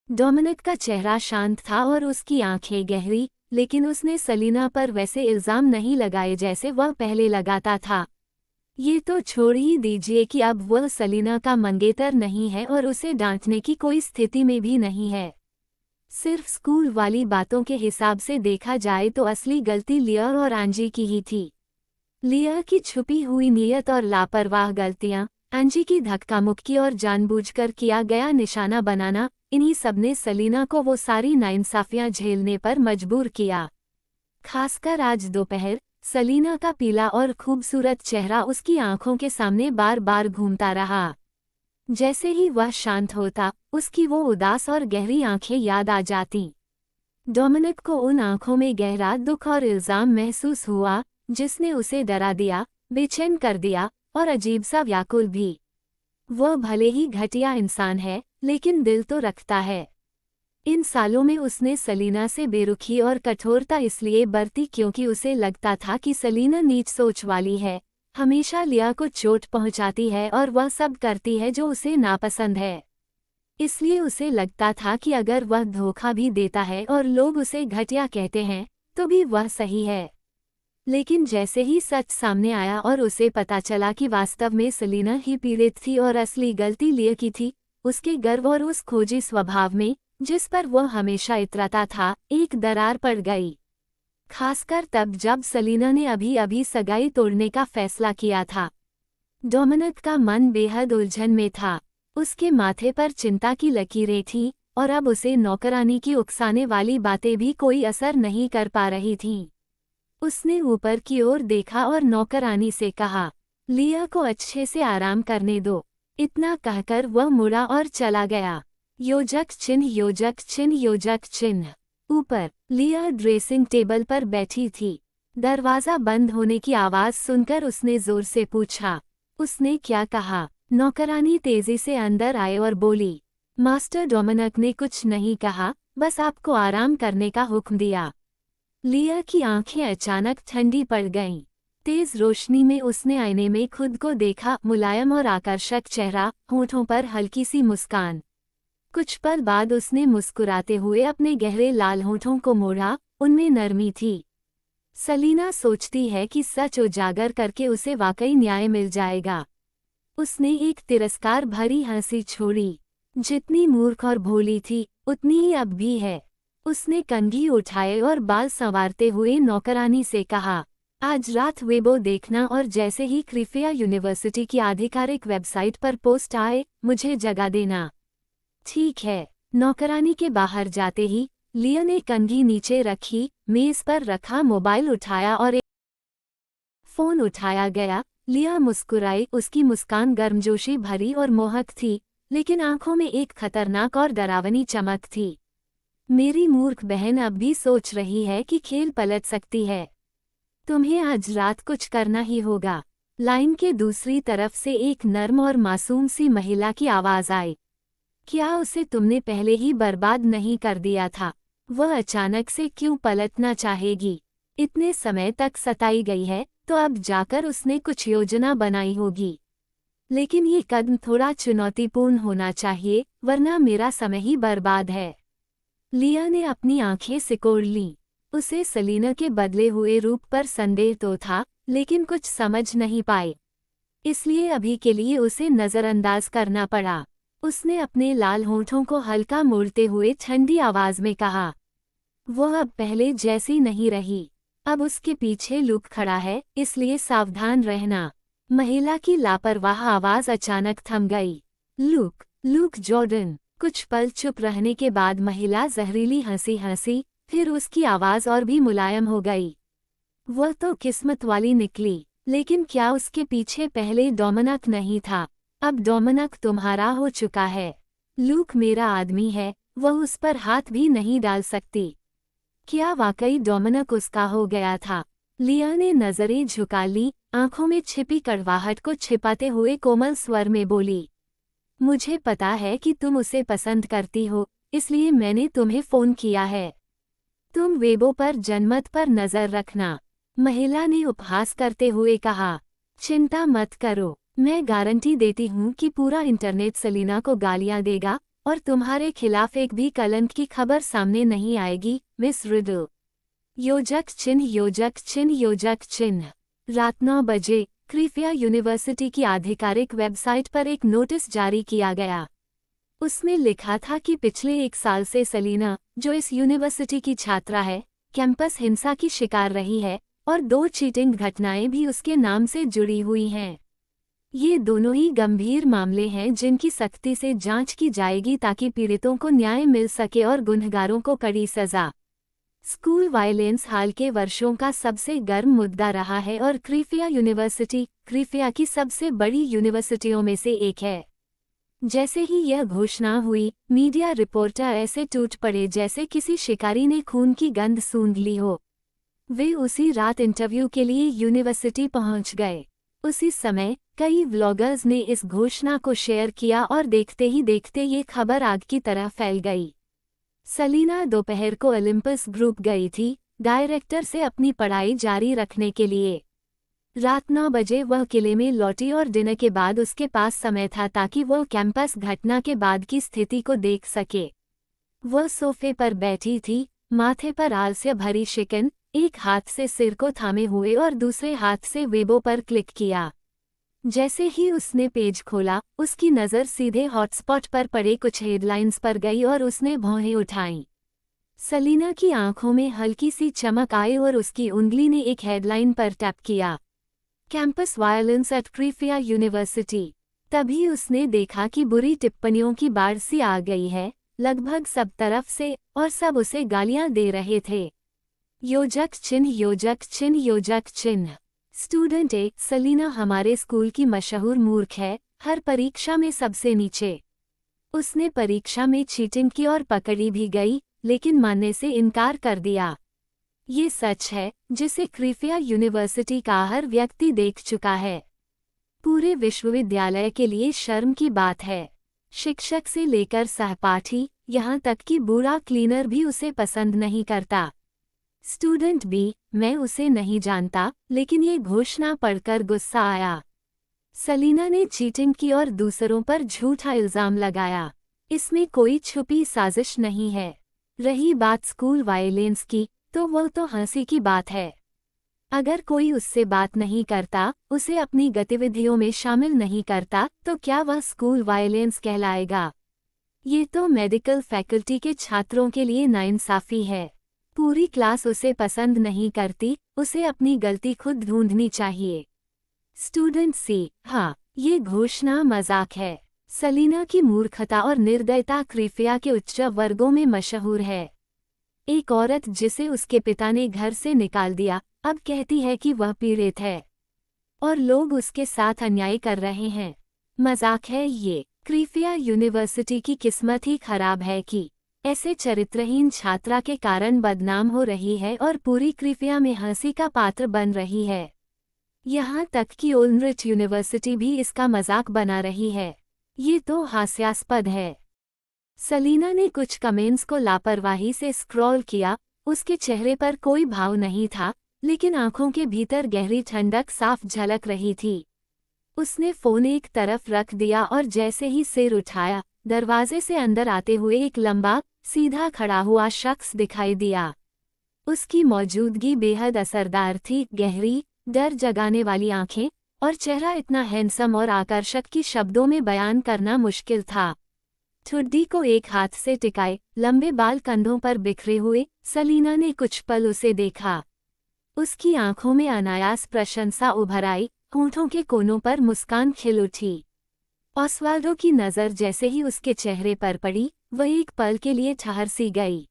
Dominic का चेहरा शांत था और उसकी आंखें गहरी, लेकिन उसने सलीना पर वैसे इल्जाम नहीं लगाए जैसे वह पहले लगाता था। ये तो छोड़ ही दीजिए कि अब वह सलीना का मंगेतर नहीं है और उसे डांटने की कोई स्थिति में भी नहीं है। सिर्फ स्कूल वाली बातों के हिसाब से देखा जाए तो असली गलती लिया और एंजी की ही थी। लिया की छुपी हुई नीयत और लापरवाह गलतियां, एंजी की धक्का-मुक्की और जानबूझकर किया गया निशाना बनाना, इन्हीं सबने सलीना को वो सारी नाइंसाफियां झेलने पर मजबूर किया। खासकर आज दोपहर, सलीना का पीला और खूबसूरत चेहरा उसकी आंखों के सामने बार बार घूमता रहा। जैसे ही वह शांत होता, उसकी वो उदास और गहरी आंखें याद आ जातीं। डोमिनिक को उन आंखों में गहरा दुख और इल्जाम महसूस हुआ, जिसने उसे डरा दिया, बेचैन कर दिया और अजीब सा व्याकुल भी। वह भले ही घटिया इंसान है, लेकिन दिल तो रखता है। इन सालों में उसने सलीना से बेरुखी और कठोरता इसलिए बरती क्योंकि उसे लगता था कि सलीना नीच सोच वाली है, हमेशा लिया को चोट पहुंचाती है और वह सब करती है जो उसे नापसंद है। इसलिए उसे लगता था कि अगर वह धोखा भी देता है और लोग उसे घटिया कहते हैं, तो भी वह सही है। लेकिन जैसे ही सच सामने आया और उसे पता चला कि वास्तव में सलीना ही पीड़ित थी और असली गलती लिया की थी, उसके गर्व और उस खोजी स्वभाव में, जिस पर वह हमेशा इतराता था, एक दरार पड़ गई। खासकर तब जब सलीना ने अभी अभी सगाई तोड़ने का फैसला किया था। डोमिनिक का मन बेहद उलझन में था। उसके माथे पर चिंता की लकीरें थीं और अब उसे नौकरानी की उकसाने वाली बातें भी कोई असर नहीं कर पा रही थीं। उसने ऊपर की ओर देखा और नौकरानी से कहा, लिया को अच्छे से आराम करने दो। इतना कहकर वह मुड़ा और चला गया। योजक चिन्ह योजक चिन्ह योजक चिन्ह। ऊपर लिया ड्रेसिंग टेबल पर बैठी थी। दरवाजा बंद होने की आवाज सुनकर उसने जोर से पूछा, उसने क्या कहा? नौकरानी तेजी से अंदर आए और बोली, मास्टर डोमिनिक ने कुछ नहीं कहा, बस आपको आराम करने का हुक्म दिया। लिया की आंखें अचानक ठंडी पड़ गईं। तेज रोशनी में उसने आईने में खुद को देखा, मुलायम और आकर्षक चेहरा, होठों पर हल्की सी मुस्कान। कुछ पल बाद उसने मुस्कुराते हुए अपने गहरे लाल होठों को मोड़ा, उनमें नरमी थी। सलीना सोचती है कि सच उजागर करके उसे वाकई न्याय मिल जाएगा। उसने एक तिरस्कार भरी हंसी छोड़ी। जितनी मूर्ख और भोली थी, उतनी ही अब भी है। उसने कंघी उठाए और बाल संवारते हुए नौकरानी से कहा, आज रात वेबो देखना और जैसे ही क्रिफिया यूनिवर्सिटी की आधिकारिक वेबसाइट पर पोस्ट आए, मुझे जगा देना। ठीक है। नौकरानी के बाहर जाते ही लिया ने कंघी नीचे रखी, मेज पर रखा मोबाइल उठाया और एक फोन उठाया गया। लिया मुस्कुराई, उसकी मुस्कान गर्मजोशी भरी और मोहक थी, लेकिन आंखों में एक खतरनाक और डरावनी चमक थी। मेरी मूर्ख बहन अब भी सोच रही है कि खेल पलट सकती है। तुम्हें आज रात कुछ करना ही होगा। लाइन के दूसरी तरफ से एक नर्म और मासूम सी महिला की आवाज आई। क्या उसे तुमने पहले ही बर्बाद नहीं कर दिया था? वह अचानक से क्यों पलटना चाहेगी? इतने समय तक सताई गई है, तो अब जाकर उसने कुछ योजना बनाई होगी। लेकिन ये कदम थोड़ा चुनौतीपूर्ण होना चाहिए, वरना मेरा समय ही बर्बाद है। लिया ने अपनी आंखें सिकोड़ लीं। उसे सलीना के बदले हुए रूप पर संदेह तो था, लेकिन कुछ समझ नहीं पाए। इसलिए अभी के लिए उसे नजरअंदाज करना पड़ा। उसने अपने लाल होठों को हल्का मोड़ते हुए ठंडी आवाज में कहा, वह अब पहले जैसी नहीं रही। अब उसके पीछे लूक खड़ा है, इसलिए सावधान रहना। महिला की लापरवाह आवाज अचानक थम गई। Look Jordan. कुछ पल चुप रहने के बाद महिला जहरीली हंसी हंसी, फिर उसकी आवाज और भी मुलायम हो गई। वह तो किस्मत वाली निकली, लेकिन क्या उसके पीछे पहले डोमिनिक नहीं था? अब डोमिनिक तुम्हारा हो चुका है। लूक मेरा आदमी है, वह उस पर हाथ भी नहीं डाल सकती। क्या वाकई डोमिनिक उसका हो गया था? लिया ने नजरें झुका ली, आंखों में छिपी कड़वाहट को छिपाते हुए कोमल स्वर में बोली, मुझे पता है कि तुम उसे पसंद करती हो, इसलिए मैंने तुम्हें फोन किया है। तुम वेबो पर जनमत पर नजर रखना। महिला ने उपहास करते हुए कहा, चिंता मत करो, मैं गारंटी देती हूँ कि पूरा इंटरनेट सलीना को गालियाँ देगा, और तुम्हारे खिलाफ एक भी कलंक की खबर सामने नहीं आएगी, मिस रिडल। योजक चिन्ह योजक चिन्ह योजक चिन्ह। रात 9 बजे क्रिफिया यूनिवर्सिटी की आधिकारिक वेबसाइट पर एक नोटिस जारी किया गया। उसमें लिखा था कि पिछले 1 साल से सलीना, जो इस यूनिवर्सिटी की छात्रा है, कैंपस हिंसा की शिकार रही है और 2 चीटिंग घटनाएं भी उसके नाम से जुड़ी हुई हैं। ये दोनों ही गंभीर मामले हैं जिनकी सख्ती से जांच की जाएगी ताकि पीड़ितों को न्याय मिल सके और गुनहगारों को कड़ी सजा। स्कूल वायलेंस हाल के वर्षों का सबसे गर्म मुद्दा रहा है और क्रिफिया यूनिवर्सिटी क्रिफिया की सबसे बड़ी यूनिवर्सिटियों में से एक है। जैसे ही यह घोषणा हुई, मीडिया रिपोर्टर ऐसे टूट पड़े जैसे किसी शिकारी ने खून की गंध सूंघ ली हो। वे उसी रात इंटरव्यू के लिए यूनिवर्सिटी पहुंच गए। उसी समय कई व्लॉगर्स ने इस घोषणा को शेयर किया और देखते ही देखते ये खबर आग की तरह फैल गई। सलीना दोपहर को ओलंपस ग्रुप गई थी, डायरेक्टर से अपनी पढ़ाई जारी रखने के लिए। रात 9 बजे वह किले में लौटी और डिनर के बाद उसके पास समय था ताकि वह कैंपस घटना के बाद की स्थिति को देख सके। वह सोफे पर बैठी थी, माथे पर आलस्य भरी शिकन, एक हाथ से सिर को थामे हुए और दूसरे हाथ से वेबो पर क्लिक किया। जैसे ही उसने पेज खोला, उसकी नज़र सीधे हॉटस्पॉट पर पड़े कुछ हेडलाइंस पर गई और उसने भौहें उठाईं। सलीना की आंखों में हल्की सी चमक आई और उसकी उंगली ने एक हेडलाइन पर टैप किया, कैंपस वायलेंस एट क्रिफिया यूनिवर्सिटी। तभी उसने देखा कि बुरी टिप्पणियों की बाढ़ सी आ गई है, लगभग सब तरफ से, और सब उसे गालियां दे रहे थे। योजक चिन्ह योजक चिन्ह योजक चिन्ह। स्टूडेंट ए, सलीना हमारे स्कूल की मशहूर मूर्ख है, हर परीक्षा में सबसे नीचे। उसने परीक्षा में चीटिंग की और पकड़ी भी गई, लेकिन मानने से इनकार कर दिया। ये सच है जिसे क्रिफिया यूनिवर्सिटी का हर व्यक्ति देख चुका है। पूरे विश्वविद्यालय के लिए शर्म की बात है। शिक्षक से लेकर सहपाठी, यहाँ तक कि बूढ़ा क्लीनर भी उसे पसंद नहीं करता। स्टूडेंट बी, मैं उसे नहीं जानता, लेकिन ये घोषणा पढ़कर गुस्सा आया। सलीना ने चीटिंग की और दूसरों पर झूठा इल्जाम लगाया। इसमें कोई छुपी साजिश नहीं है। रही बात स्कूल वायलेंस की, तो वह तो हंसी की बात है। अगर कोई उससे बात नहीं करता, उसे अपनी गतिविधियों में शामिल नहीं करता, तो क्या वह स्कूल वायलेंस कहलाएगा? ये तो मेडिकल फैकल्टी के छात्रों के लिए नाइंसाफी है। पूरी क्लास उसे पसंद नहीं करती, उसे अपनी गलती खुद ढूंढनी चाहिए। स्टूडेंट सी, हाँ, ये घोषणा मजाक है। सलीना की मूर्खता और निर्दयता क्रिफिया के उच्च वर्गों में मशहूर है। एक औरत जिसे उसके पिता ने घर से निकाल दिया, अब कहती है कि वह पीड़ित है और लोग उसके साथ अन्याय कर रहे हैं। मजाक है ये। क्रिफिया यूनिवर्सिटी की किस्मत ही खराब है कि ऐसे चरित्रहीन छात्रा के कारण बदनाम हो रही है और पूरी क्रिफिया में हंसी का पात्र बन रही है। यहाँ तक कि ओल्ड्रिच यूनिवर्सिटी भी इसका मजाक बना रही है। ये तो हास्यास्पद है। सलीना ने कुछ कमेंट्स को लापरवाही से स्क्रॉल किया। उसके चेहरे पर कोई भाव नहीं था, लेकिन आंखों के भीतर गहरी ठंडक साफ झलक रही थी। उसने फोन एक तरफ रख दिया और जैसे ही सिर उठाया, दरवाजे से अंदर आते हुए एक लंबा, सीधा खड़ा हुआ शख्स दिखाई दिया। उसकी मौजूदगी बेहद असरदार थी, गहरी, डर जगाने वाली आंखें और चेहरा इतना हैंडसम और आकर्षक कि शब्दों में बयान करना मुश्किल था। ठुड्डी को एक हाथ से टिकाए, लंबे बाल कंधों पर बिखरे हुए, सलीना ने कुछ पल उसे देखा। उसकी आंखों में अनायास प्रशंसा उभर आई, होठों के कोनों पर मुस्कान खिल उठी। ऑस्वाल्डो की नज़र जैसे ही उसके चेहरे पर पड़ी, वह एक पल के लिए ठहर सी गई।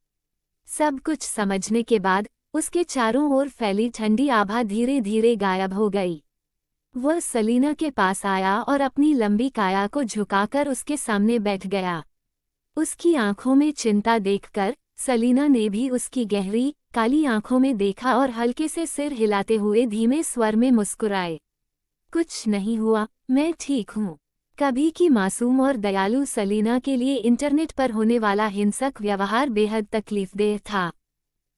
सब कुछ समझने के बाद उसके चारों ओर फैली ठंडी आभा धीरे धीरे गायब हो गई। वह सलीना के पास आया और अपनी लंबी काया को झुकाकर उसके सामने बैठ गया। उसकी आंखों में चिंता देखकर सलीना ने भी उसकी गहरी, काली आंखों में देखा और हल्के से सिर हिलाते हुए धीमे स्वर में मुस्कुराए। कुछ नहीं हुआ, मैं ठीक हूँ। कभी की मासूम और दयालु सलीना के लिए इंटरनेट पर होने वाला हिंसक व्यवहार बेहद तकलीफदेह था।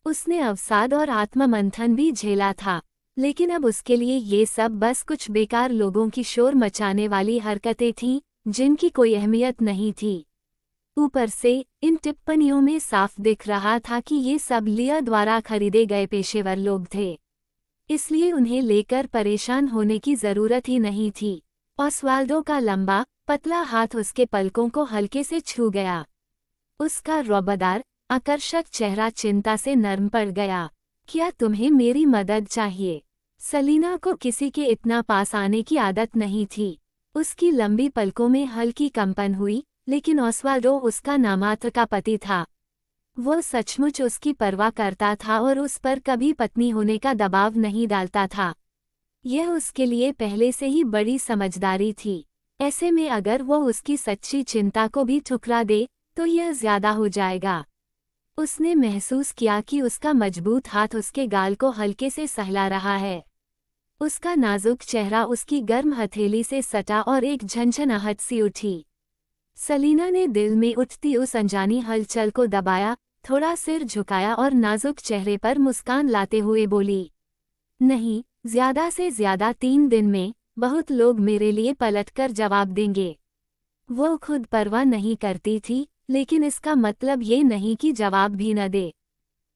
उसने अवसाद और आत्ममंथन भी झेला था, लेकिन अब उसके लिए ये सब बस कुछ बेकार लोगों की शोर मचाने वाली हरकतें थीं, जिनकी कोई अहमियत नहीं थी। ऊपर से इन टिप्पणियों में साफ दिख रहा था कि ये सब लिया द्वारा खरीदे गए पेशेवर लोग थे, इसलिए उन्हें लेकर परेशान होने की जरूरत ही नहीं थी। ऑस्वाल्डो का लंबा पतला हाथ उसके पलकों को हल्के से छू गया। उसका रौबदार आकर्षक चेहरा चिंता से नरम पड़ गया। क्या तुम्हें मेरी मदद चाहिए? सलीना को किसी के इतना पास आने की आदत नहीं थी। उसकी लंबी पलकों में हल्की कंपन हुई, लेकिन ऑस्वाल्डो उसका नामात्र का पति था। वो सचमुच उसकी परवाह करता था और उस पर कभी पत्नी होने का दबाव नहीं डालता था। यह उसके लिए पहले से ही बड़ी समझदारी थी। ऐसे में अगर वो उसकी सच्ची चिंता को भी ठुकरा दे तो यह ज्यादा हो जाएगा। उसने महसूस किया कि उसका मजबूत हाथ उसके गाल को हल्के से सहला रहा है। उसका नाजुक चेहरा उसकी गर्म हथेली से सटा और एक झंझनाहट सी उठी। सलीना ने दिल में उठती उस अनजानी हलचल को दबाया, थोड़ा सिर झुकाया और नाजुक चेहरे पर मुस्कान लाते हुए बोली, नहीं, ज्यादा से ज्यादा 3 दिन में बहुत लोग मेरे लिए पलटकर जवाब देंगे। वो खुद परवाह नहीं करती थी, लेकिन इसका मतलब ये नहीं कि जवाब भी न दे।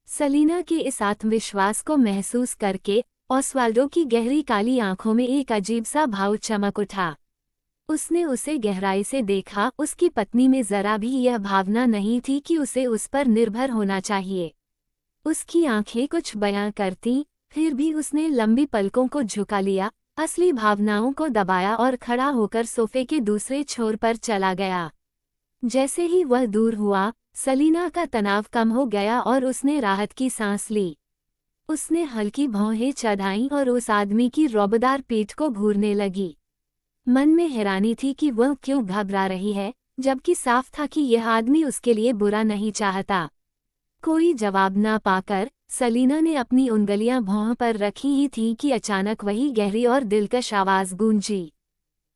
सलीना के इस आत्मविश्वास को महसूस करके ऑस्वाल्डो की गहरी काली आंखों में एक अजीब सा भाव चमक उठा। उसने उसे गहराई से देखा। उसकी पत्नी में जरा भी यह भावना नहीं थी कि उसे उस पर निर्भर होना चाहिए। उसकी आंखें कुछ बयां करती, फिर भी उसने लंबी पलकों को झुका लिया, असली भावनाओं को दबाया और खड़ा होकर सोफे के दूसरे छोर पर चला गया। जैसे ही वह दूर हुआ, सलीना का तनाव कम हो गया और उसने राहत की सांस ली। उसने हल्की भौहें चढ़ाईं और उस आदमी की रौबदार पीठ को घूरने लगी। मन में हैरानी थी कि वह क्यों घबरा रही है, जबकि साफ था कि यह आदमी उसके लिए बुरा नहीं चाहता। कोई जवाब न पाकर सलीना ने अपनी उंगलियां भौं पर रखी ही थीं कि अचानक वही गहरी और दिलकश आवाज गूंजी,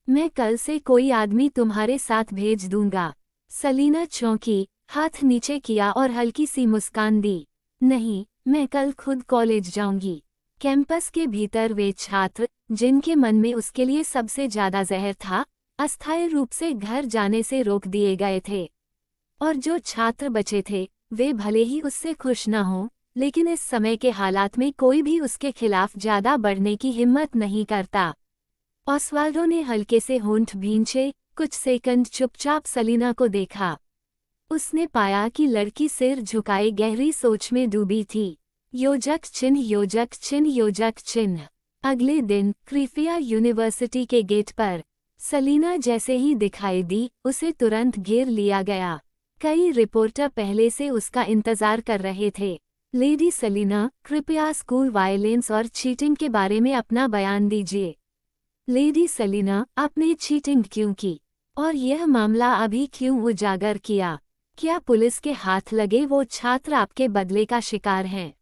मैं कल से कोई आदमी तुम्हारे साथ भेज दूंगा। सलीना चौंकी, हाथ नीचे किया और हल्की सी मुस्कान दी, नहीं, मैं कल खुद कॉलेज जाऊंगी। कैंपस के भीतर वे छात्र, जिनके मन में उसके लिए सबसे ज्यादा जहर था, अस्थायी रूप से घर जाने से रोक दिए गए थे। और जो छात्र बचे थे, वे भले ही उससे खुश न हों, लेकिन इस समय के हालात में कोई भी उसके खिलाफ ज्यादा बढ़ने की हिम्मत नहीं करता। ऑस्वाल्डो ने हल्के से होंठ भींचे, कुछ सेकंड चुपचाप सलीना को देखा। उसने पाया कि लड़की सिर झुकाए गहरी सोच में डूबी थी। योजक चिन्ह, योजक चिन्ह, योजक चिन्ह। अगले दिन क्रिफिया यूनिवर्सिटी के गेट पर सलीना जैसे ही दिखाई दी, उसे तुरंत घेर लिया गया। कई रिपोर्टर पहले से उसका इंतजार कर रहे थे। लेडी सलीना, कृपया स्कूल वायलेंस और चीटिंग के बारे में अपना बयान दीजिए। लेडी सलीना, आपने चीटिंग क्यों की? और यह मामला अभी क्यों उजागर किया? क्या पुलिस के हाथ लगे वो छात्र आपके बदले का शिकार हैं?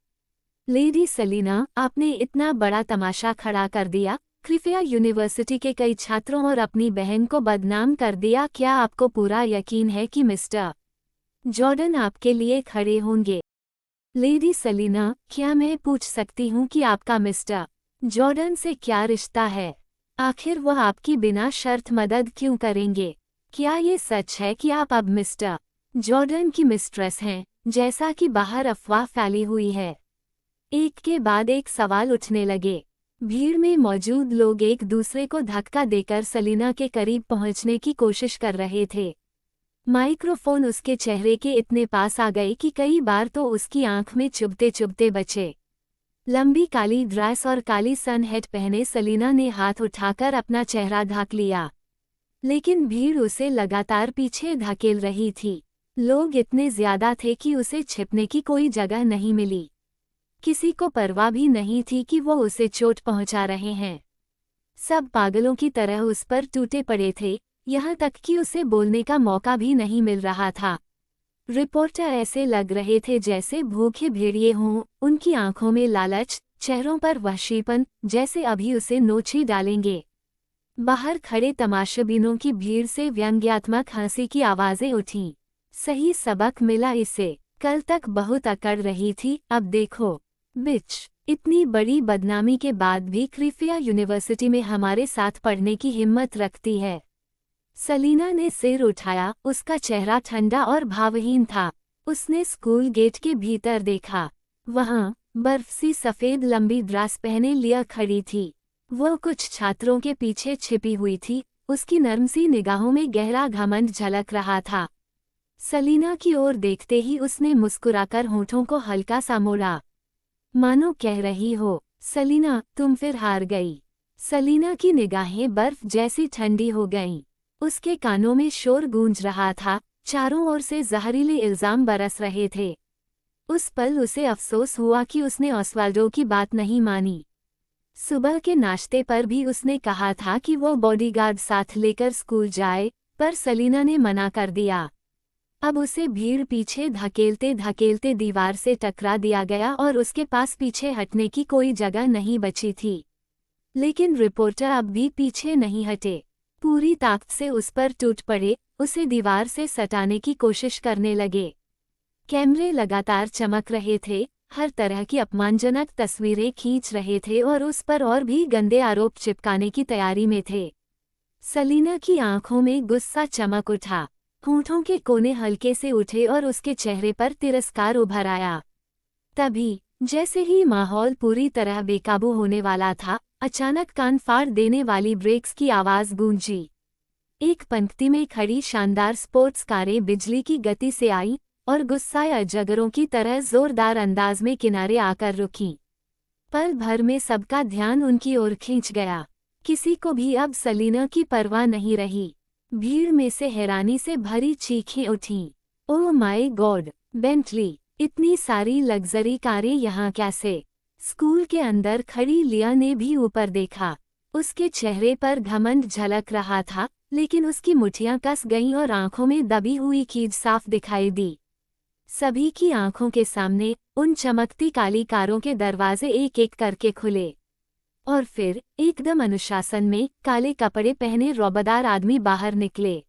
लेडी सलीना, आपने इतना बड़ा तमाशा खड़ा कर दिया, क्रिफिया यूनिवर्सिटी के कई छात्रों और अपनी बहन को बदनाम कर दिया। क्या आपको पूरा यकीन है कि मिस्टर जॉर्डन आपके लिए खड़े होंगे? लेडी सलीना, क्या मैं पूछ सकती हूँ कि आपका मिस्टर जॉर्डन से क्या रिश्ता है? आखिर वह आपकी बिना शर्त मदद क्यों करेंगे? क्या ये सच है कि आप अब मिस्टर जॉर्डन की मिस्ट्रेस हैं, जैसा कि बाहर अफवाह फैली हुई है? एक के बाद एक सवाल उठने लगे। भीड़ में मौजूद लोग एक दूसरे को धक्का देकर सलीना के करीब पहुंचने की कोशिश कर रहे थे। माइक्रोफोन उसके चेहरे के इतने पास आ गए कि कई बार तो उसकी आंख में चुभते चुभते बचे। लंबी काली ड्रेस और काली सन हेड पहने सलीना ने हाथ उठाकर अपना चेहरा ढक लिया, लेकिन भीड़ उसे लगातार पीछे धकेल रही थी। लोग इतने ज्यादा थे कि उसे छिपने की कोई जगह नहीं मिली। किसी को परवाह भी नहीं थी कि वो उसे चोट पहुंचा रहे हैं। सब पागलों की तरह उस पर टूटे पड़े थे, यहाँ तक कि उसे बोलने का मौका भी नहीं मिल रहा था। रिपोर्टर ऐसे लग रहे थे जैसे भूखे भेड़िए हों, उनकी आंखों में लालच, चेहरों पर वहशीपन, जैसे अभी उसे नोच ही डालेंगे। बाहर खड़े तमाशाबीनों की भीड़ से व्यंग्यात्मक हंसी की आवाजें उठीं। सही सबक मिला इसे, कल तक बहुत अकड़ रही थी, अब देखो बिच, इतनी बड़ी बदनामी के बाद भी क्रिफिया यूनिवर्सिटी में हमारे साथ पढ़ने की हिम्मत रखती है। सलीना ने सिर उठाया, उसका चेहरा ठंडा और भावहीन था। उसने स्कूल गेट के भीतर देखा। वहाँ बर्फ सी सफ़ेद लंबी ड्रेस पहने लिया खड़ी थी। वो कुछ छात्रों के पीछे छिपी हुई थी। उसकी नर्म सी निगाहों में गहरा घमंड झलक रहा था। सलीना की ओर देखते ही उसने मुस्कुराकर होठों को हल्का सा मोड़ा, मानो कह रही हो, सलीना तुम फिर हार गई। सलीना की निगाहें बर्फ जैसी ठंडी हो गईं। उसके कानों में शोर गूंज रहा था, चारों ओर से जहरीले इल्जाम बरस रहे थे। उस पल उसे अफसोस हुआ कि उसने ऑस्वाल्डो की बात नहीं मानी। सुबह के नाश्ते पर भी उसने कहा था कि वो बॉडीगार्ड साथ लेकर स्कूल जाए, पर सलीना ने मना कर दिया। अब उसे भीड़ पीछे धकेलते धकेलते दीवार से टकरा दिया गया और उसके पास पीछे हटने की कोई जगह नहीं बची थी। लेकिन रिपोर्टर अब भी पीछे नहीं हटे। पूरी ताकत से उस पर टूट पड़े, उसे दीवार से सटाने की कोशिश करने लगे। कैमरे लगातार चमक रहे थे, हर तरह की अपमानजनक तस्वीरें खींच रहे थे और उस पर और भी गंदे आरोप चिपकाने की तैयारी में थे। सलीना की आंखों में गुस्सा चमक उठा, होठों के कोने हल्के से उठे और उसके चेहरे पर तिरस्कार उभर आया। तभी, जैसे ही माहौल पूरी तरह बेकाबू होने वाला था, अचानक कान फाड़ देने वाली ब्रेक्स की आवाज़ गूंजी। एक पंक्ति में खड़ी शानदार स्पोर्ट्स कारें बिजली की गति से आईं और गुस्साए अजगरों की तरह जोरदार अंदाज में किनारे आकर रुकीं। पल भर में सबका ध्यान उनकी ओर खींच गया। किसी को भी अब सलीना की परवाह नहीं रही। भीड़ में से हैरानी से भरी चीखें उठीं। ओह माय गॉड, बेंटली, इतनी सारी लग्जरी कारें यहाँ कैसे? स्कूल के अंदर खड़ी लिया ने भी ऊपर देखा। उसके चेहरे पर घमंड झलक रहा था, लेकिन उसकी मुठ्ठियां कस गईं और आंखों में दबी हुई खींच साफ दिखाई दी। सभी की आंखों के सामने उन चमकती काली कारों के दरवाजे एक एक करके खुले और फिर एकदम अनुशासन में काले कपड़े पहने रौबदार आदमी बाहर निकले।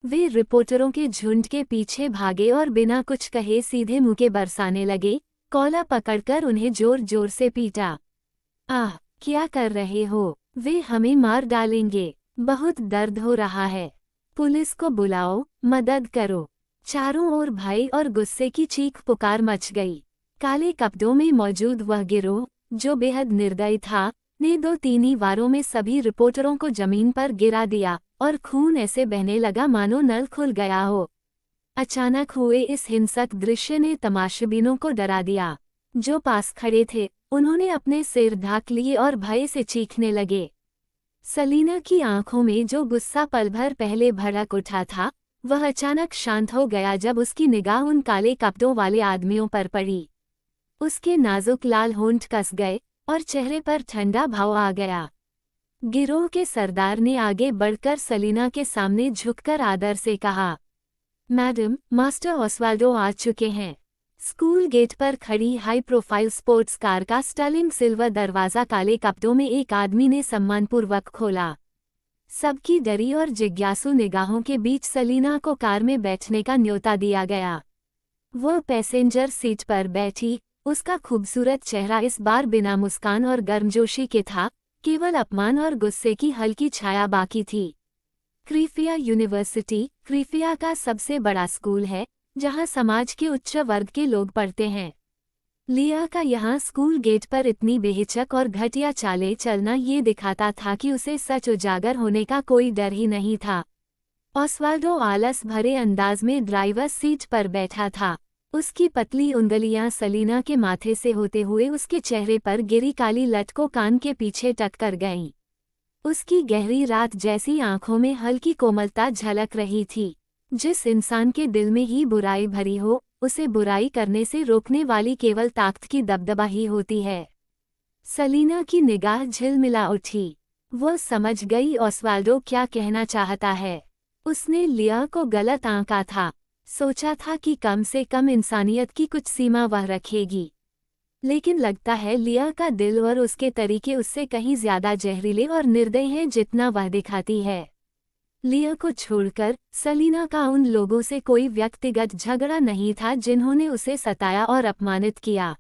वे रिपोर्टरों के झुंड के पीछे भागे और बिना कुछ कहे सीधे मुंह के बरसाने लगे, कौला पकड़कर उन्हें जोर जोर से पीटा। आह, क्या कर रहे हो? वे हमें मार डालेंगे, बहुत दर्द हो रहा है, पुलिस को बुलाओ, मदद करो। चारों ओर भय और गुस्से की चीख पुकार मच गई। काले कपड़ों में मौजूद वह गिरोह, जो बेहद निर्दयी था, ने 2-3 ही वारों में सभी रिपोर्टरों को जमीन पर गिरा दिया और खून ऐसे बहने लगा मानो नल खुल गया हो। अचानक हुए इस हिंसक दृश्य ने तमाशबीनों को डरा दिया। जो पास खड़े थे, उन्होंने अपने सिर ढाक लिए और भय से चीखने लगे। सलीना की आंखों में जो गुस्सा पल भर पहले भड़क उठा था, वह अचानक शांत हो गया जब उसकी निगाह उन काले कपड़ों वाले आदमियों पर पड़ी। उसके नाजुक लाल होंठ कस गए और चेहरे पर ठंडा भाव आ गया। गिरोह के सरदार ने आगे बढ़कर सलीना के सामने झुककर आदर से कहा, मैडम, मास्टर ऑस्वाल्डो आ चुके हैं। स्कूल गेट पर खड़ी हाई प्रोफाइल स्पोर्ट्स कार का स्टर्लिंग सिल्वर दरवाज़ा काले कपड़ों में एक आदमी ने सम्मानपूर्वक खोला। सबकी डरी और जिज्ञासु निगाहों के बीच सलीना को कार में बैठने का न्योता दिया गया। वह पैसेंजर सीट पर बैठी। उसका खूबसूरत चेहरा इस बार बिना मुस्कान और गर्मजोशी के था, केवल अपमान और गुस्से की हल्की छाया बाकी थी। क्रीफिया यूनिवर्सिटी क्रीफिया का सबसे बड़ा स्कूल है, जहां समाज के उच्च वर्ग के लोग पढ़ते हैं। लिया का यहाँ स्कूल गेट पर इतनी बेहिचक और घटिया चालें चलना ये दिखाता था कि उसे सच उजागर होने का कोई डर ही नहीं था। ऑस्वाल्डो आलस भरे अंदाज में ड्राइवर सीट पर बैठा था। उसकी पतली उंगलियां सलीना के माथे से होते हुए उसके चेहरे पर गिरी काली लट को कान के पीछे टक गईं। उसकी गहरी रात जैसी आंखों में हल्की कोमलता झलक रही थी। जिस इंसान के दिल में ही बुराई भरी हो, उसे बुराई करने से रोकने वाली केवल ताकत की दबदबा ही होती है। सलीना की निगाह झिलमिला उठी। वो समझ गई ऑस्वाल्डो क्या कहना चाहता है। उसने लिया को गलत आंका था। सोचा था कि कम से कम इंसानियत की कुछ सीमा वह रखेगी, लेकिन लगता है लिया का दिल और उसके तरीके उससे कहीं ज्यादा जहरीले और निर्दयी हैं जितना वह दिखाती है। लिया को छोड़कर सलीना का उन लोगों से कोई व्यक्तिगत झगड़ा नहीं था जिन्होंने उसे सताया और अपमानित किया।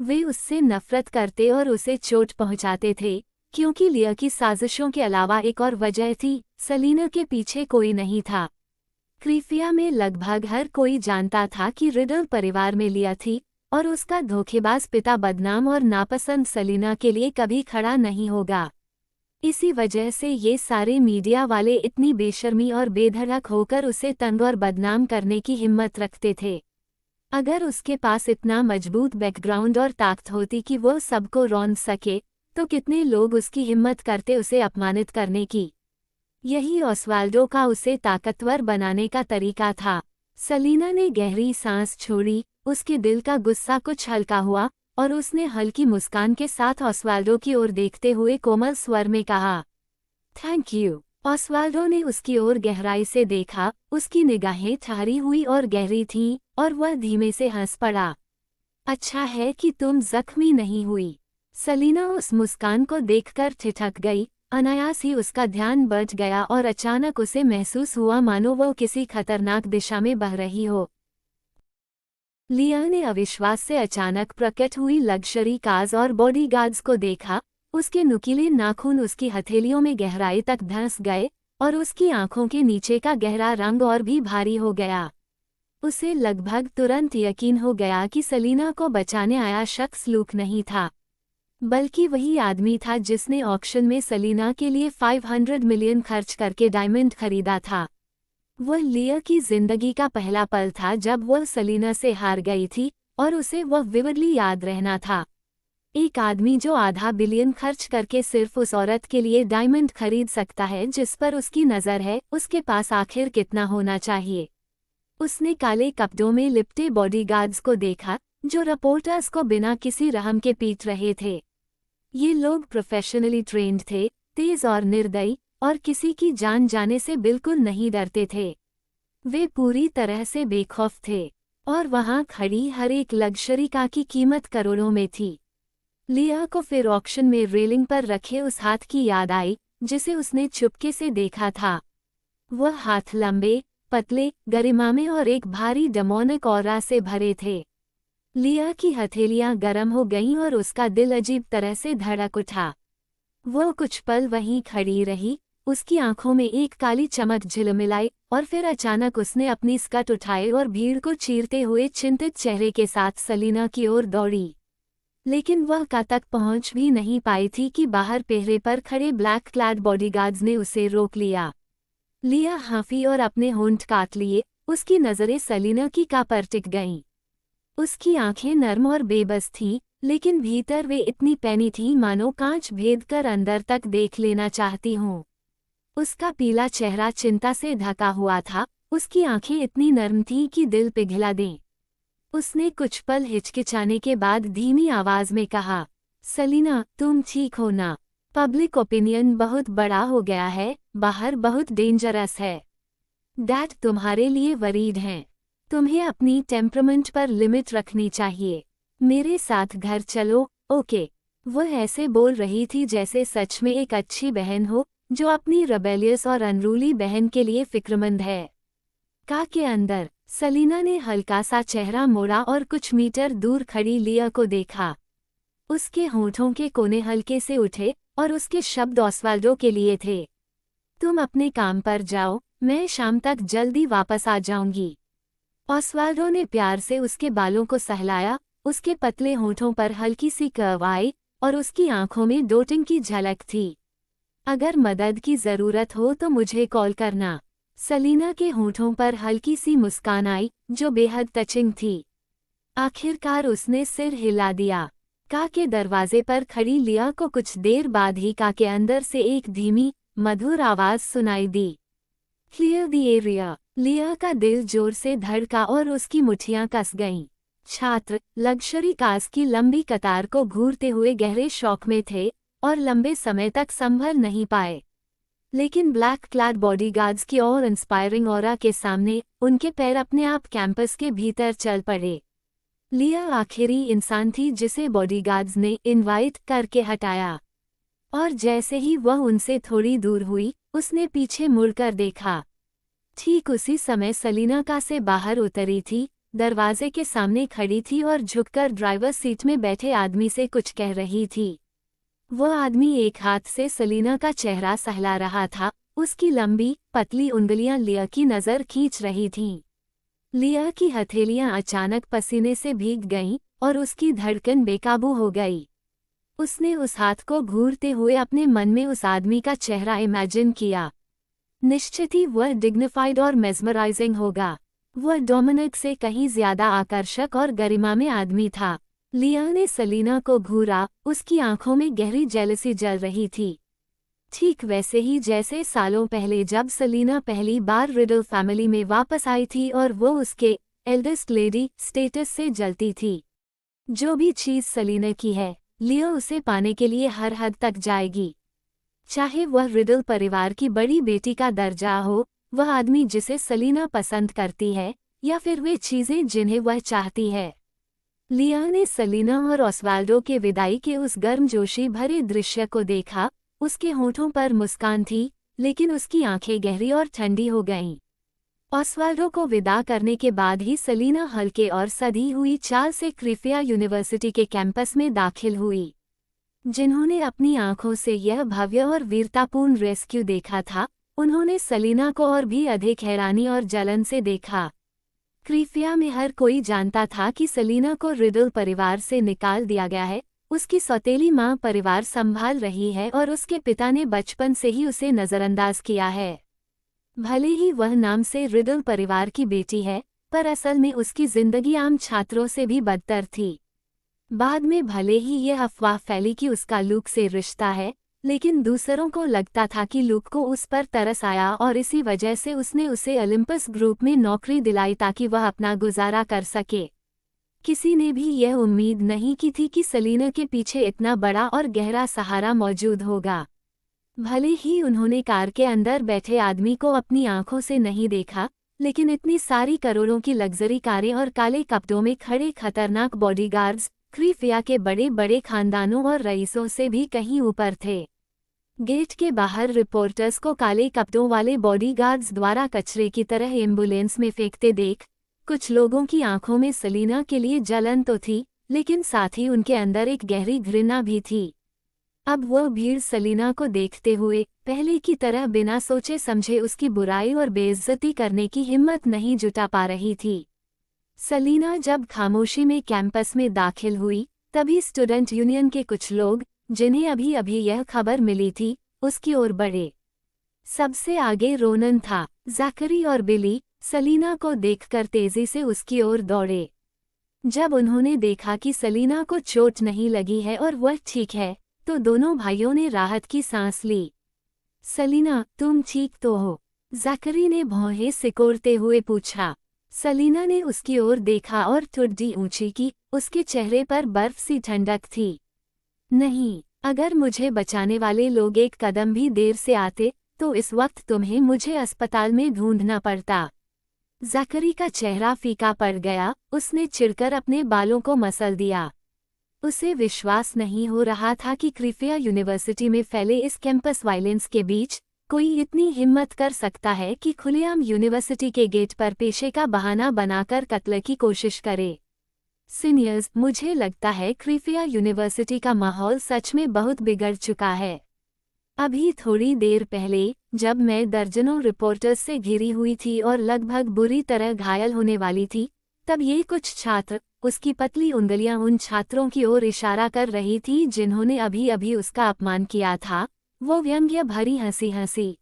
वे उससे नफरत करते और उसे चोट पहुंचाते थे, क्योंकि लिया की साजिशों के अलावा एक और वजह थी, सलीना के पीछे कोई नहीं था। क्रीफिया में लगभग हर कोई जानता था कि रिडल परिवार में लिया थी, और उसका धोखेबाज पिता बदनाम और नापसंद सलीना के लिए कभी खड़ा नहीं होगा। इसी वजह से ये सारे मीडिया वाले इतनी बेशर्मी और बेधड़क होकर उसे तंग और बदनाम करने की हिम्मत रखते थे। अगर उसके पास इतना मजबूत बैकग्राउंड और ताकत होती कि वो सबको रौंद सके, तो कितने लोग उसकी हिम्मत करते उसे अपमानित करने की। यही ऑस्वाल्डो का उसे ताकतवर बनाने का तरीका था। सलीना ने गहरी सांस छोड़ी, उसके दिल का गुस्सा कुछ हल्का हुआ, और उसने हल्की मुस्कान के साथ ऑस्वाल्डो की ओर देखते हुए कोमल स्वर में कहा, थैंक यू। ऑस्वाल्डो ने उसकी ओर गहराई से देखा, उसकी निगाहें ठहरी हुई और गहरी थीं, और वह धीमे से हंस पड़ा। अच्छा है कि तुम जख्मी नहीं हुई। सलीना उस मुस्कान को देखकर ठिठक गई। अनायास ही उसका ध्यान बच गया और अचानक उसे महसूस हुआ मानो वो किसी खतरनाक दिशा में बह रही हो। लिया ने अविश्वास से अचानक प्रकट हुई लग्जरी कार्स और बॉडीगार्ड्स को देखा। उसके नुकीले नाखून उसकी हथेलियों में गहराई तक धंस गए, और उसकी आंखों के नीचे का गहरा रंग और भी भारी हो गया। उसे लगभग तुरंत यकीन हो गया कि सलीना को बचाने आया शख्स लूक नहीं था, बल्कि वही आदमी था जिसने ऑक्शन में सलीना के लिए 500 मिलियन खर्च करके डायमंड खरीदा था। वह लिया की जिंदगी का पहला पल था जब वह सलीना से हार गई थी, और उसे वह विविडली याद रहना था। एक आदमी जो आधा बिलियन खर्च करके सिर्फ उस औरत के लिए डायमंड खरीद सकता है जिस पर उसकी नज़र है, उसके पास आखिर कितना होना चाहिए। उसने काले कपड़ों में लिपटे बॉडीगार्ड्स को देखा, जो रिपोर्टर्स को बिना किसी रहम के पीट रहे थे। ये लोग प्रोफेशनली ट्रेंड थे, तेज और निर्दयी, और किसी की जान जाने से बिल्कुल नहीं डरते थे। वे पूरी तरह से बेखौफ थे, और वहां खड़ी हर एक लग्जरी कार की कीमत करोड़ों में थी। लिया को फिर ऑक्शन में रेलिंग पर रखे उस हाथ की याद आई जिसे उसने चुपके से देखा था। वह हाथ लंबे, पतले, गरिमामय और एक भारी डेमोनिक ऑरा से भरे थे। लिया की हथेलियां गर्म हो गईं और उसका दिल अजीब तरह से धड़क उठा। वो कुछ पल वहीं खड़ी रही, उसकी आंखों में एक काली चमक झिलमिलाई, और फिर अचानक उसने अपनी स्कर्ट उठाई और भीड़ को चीरते हुए चिंतित चेहरे के साथ सलीना की ओर दौड़ी। लेकिन वह का तक पहुंच भी नहीं पाई थी कि बाहर पहरे पर खड़े ब्लैक क्लैड बॉडीगार्ड्स ने उसे रोक लिया। लिया हांफी और अपने होंठ काट लिए, उसकी नज़रें सलीना की का पर टिक गईं। उसकी आंखें नर्म और बेबस थीं, लेकिन भीतर वे इतनी पैनी थीं मानो कांच भेद कर अंदर तक देख लेना चाहती हों। उसका पीला चेहरा चिंता से ढका हुआ था, उसकी आंखें इतनी नर्म थीं कि दिल पिघला दें। उसने कुछ पल हिचकिचाने के बाद धीमी आवाज में कहा, सलीना, तुम ठीक हो ना? पब्लिक ओपिनियन बहुत बड़ा हो गया है, बाहर बहुत डेंजरस है। डैड तुम्हारे लिए वरीड हैं। तुम्हें अपनी टेम्परामेंट पर लिमिट रखनी चाहिए। मेरे साथ घर चलो, ओके? वह ऐसे बोल रही थी जैसे सच में एक अच्छी बहन हो, जो अपनी रेबेलियस और अनरूली बहन के लिए फिक्रमंद है। कार के अंदर सलीना ने हल्का सा चेहरा मोड़ा और कुछ मीटर दूर खड़ी लिया को देखा। उसके होठों के कोने हल्के से उठे, और उसके शब्द ऑस्वाल्डो के लिए थे। तुम अपने काम पर जाओ, मैं शाम तक जल्दी वापस आ जाऊंगी। ऑस्वाल्डो ने प्यार से उसके बालों को सहलाया, उसके पतले होठों पर हल्की सी कर्व आई, और उसकी आंखों में डोटिंग की झलक थी। अगर मदद की जरूरत हो तो मुझे कॉल करना। सलीना के होठों पर हल्की सी मुस्कान आई, जो बेहद टचिंग थी। आखिरकार उसने सिर हिला दिया। का के दरवाजे पर खड़ी लिया को कुछ देर बाद ही का के अंदर से एक धीमी, मधुर आवाज सुनाई दी, क्लियर द एरिया। लिया का दिल जोर से धड़का और उसकी मुठियां कस गईं। छात्र लग्जरी कार्स की लंबी कतार को घूरते हुए गहरे शौक में थे, और लंबे समय तक संभल नहीं पाए। लेकिन ब्लैक क्लैड बॉडीगार्ड्स की और इंस्पायरिंग ऑरा के सामने उनके पैर अपने आप कैंपस के भीतर चल पड़े। लिया आखिरी इंसान थी जिसे बॉडीगार्ड्स ने इनवाइट करके हटाया, और जैसे ही वह उनसे थोड़ी दूर हुई, उसने पीछे मुड़कर देखा। ठीक उसी समय सलीना कार से बाहर उतरी थी, दरवाजे के सामने खड़ी थी और झुककर ड्राइवर सीट में बैठे आदमी से कुछ कह रही थी। वह आदमी एक हाथ से सलीना का चेहरा सहला रहा था, उसकी लंबी, पतली उंगलियां लिया की नज़र खींच रही थीं। लिया की हथेलियां अचानक पसीने से भीग गईं और उसकी धड़कन बेकाबू हो गई। उसने उस हाथ को घूरते हुए अपने मन में उस आदमी का चेहरा इमेजिन किया। निश्चित ही वह डिग्निफाइड और मेस्मराइजिंग होगा। वह डोमिनिक से कहीं ज्यादा आकर्षक और गरिमा में आदमी था। लिया ने सलीना को घूरा, उसकी आंखों में गहरी जेलसी जल रही थी। ठीक वैसे ही जैसे सालों पहले जब सलीना पहली बार रिडल फैमिली में वापस आई थी और वो उसके एल्डेस्ट लेडी स्टेटस से जलती थी। जो भी चीज़ सलीना की है, लिया उसे पाने के लिए हर हद तक जाएगी। चाहे वह रिडल परिवार की बड़ी बेटी का दर्जा हो, वह आदमी जिसे सलीना पसंद करती है, या फिर वे चीज़ें जिन्हें वह चाहती है। लिया ने सलीना और ऑस्वाल्डो के विदाई के उस गर्मजोशी भरे दृश्य को देखा। उसके होठों पर मुस्कान थी, लेकिन उसकी आंखें गहरी और ठंडी हो गईं। ऑस्वाल्डो को विदा करने के बाद ही सलीना हल्के और सधी हुई चाल से क्रिफिया यूनिवर्सिटी के कैंपस में दाखिल हुई। जिन्होंने अपनी आंखों से यह भव्य और वीरतापूर्ण रेस्क्यू देखा था, उन्होंने सलीना को और भी अधिक हैरानी और जलन से देखा। क्रिफिया में हर कोई जानता था कि सलीना को रिडल परिवार से निकाल दिया गया है। उसकी सौतेली मां परिवार संभाल रही है और उसके पिता ने बचपन से ही उसे नज़रअंदाज किया है। भले ही वह नाम से रिडल परिवार की बेटी है, पर असल में उसकी जिंदगी आम छात्रों से भी बदतर थी। बाद में भले ही यह अफवाह फैली कि उसका लूक से रिश्ता है, लेकिन दूसरों को लगता था कि लूक को उस पर तरस आया और इसी वजह से उसने उसे ओलंपस ग्रुप में नौकरी दिलाई ताकि वह अपना गुजारा कर सके। किसी ने भी यह उम्मीद नहीं की थी कि सलीना के पीछे इतना बड़ा और गहरा सहारा मौजूद होगा। भले ही उन्होंने कार के अंदर बैठे आदमी को अपनी आंखों से नहीं देखा, लेकिन इतनी सारी करोड़ों की लग्जरी कारें और काले कपड़ों में खड़े खतरनाक बॉडीगार्ड्स क्रिफिया के बड़े बड़े खानदानों और रईसों से भी कहीं ऊपर थे। गेट के बाहर रिपोर्टर्स को काले कपड़ों वाले बॉडीगार्ड्स द्वारा कचरे की तरह एम्बुलेंस में फेंकते देख कुछ लोगों की आंखों में सलीना के लिए जलन तो थी, लेकिन साथ ही उनके अंदर एक गहरी घृणा भी थी। अब वह भीड़ सलीना को देखते हुए पहले की तरह बिना सोचे समझे उसकी बुराई और बेइज्जती करने की हिम्मत नहीं जुटा पा रही थी। सलीना जब खामोशी में कैंपस में दाखिल हुई, तभी स्टूडेंट यूनियन के कुछ लोग, जिन्हें अभी अभी यह खबर मिली थी, उसकी ओर बढ़े। सबसे आगे रोनन था। ज़ैकरी और बिली सलीना को देखकर तेजी से उसकी ओर दौड़े। जब उन्होंने देखा कि सलीना को चोट नहीं लगी है और वह ठीक है, तो दोनों भाइयों ने राहत की सांस ली। सलीना, तुम ठीक तो हो? ज़ैकरी ने भौहें सिकोड़ते हुए पूछा। सलीना ने उसकी ओर देखा और ठुड्डी ऊंची की, उसके चेहरे पर बर्फ सी ठंडक थी। नहीं, अगर मुझे बचाने वाले लोग एक कदम भी देर से आते, तो इस वक्त तुम्हें मुझे अस्पताल में ढूंढना पड़ता। ज़ैकरी का चेहरा फीका पड़ गया, उसने चिढ़कर अपने बालों को मसल दिया। उसे विश्वास नहीं हो रहा था कि क्रिफिया यूनिवर्सिटी में फैले इस कैंपस वायलेंस के बीच कोई इतनी हिम्मत कर सकता है कि खुलेआम यूनिवर्सिटी के गेट पर पेशे का बहाना बनाकर कत्ल की कोशिश करे। सीनियर्स, मुझे लगता है क्रिफिया यूनिवर्सिटी का माहौल सच में बहुत बिगड़ चुका है। अभी थोड़ी देर पहले, जब मैं दर्जनों रिपोर्टर्स से घिरी हुई थी और लगभग बुरी तरह घायल होने वाली थी, तब ये कुछ छात्र, उसकी पतली उंगलियां उन छात्रों की ओर इशारा कर रही थी जिन्होंने अभी अभी उसका अपमान किया था, वो व्यंग्य भरी हंसी हंसी।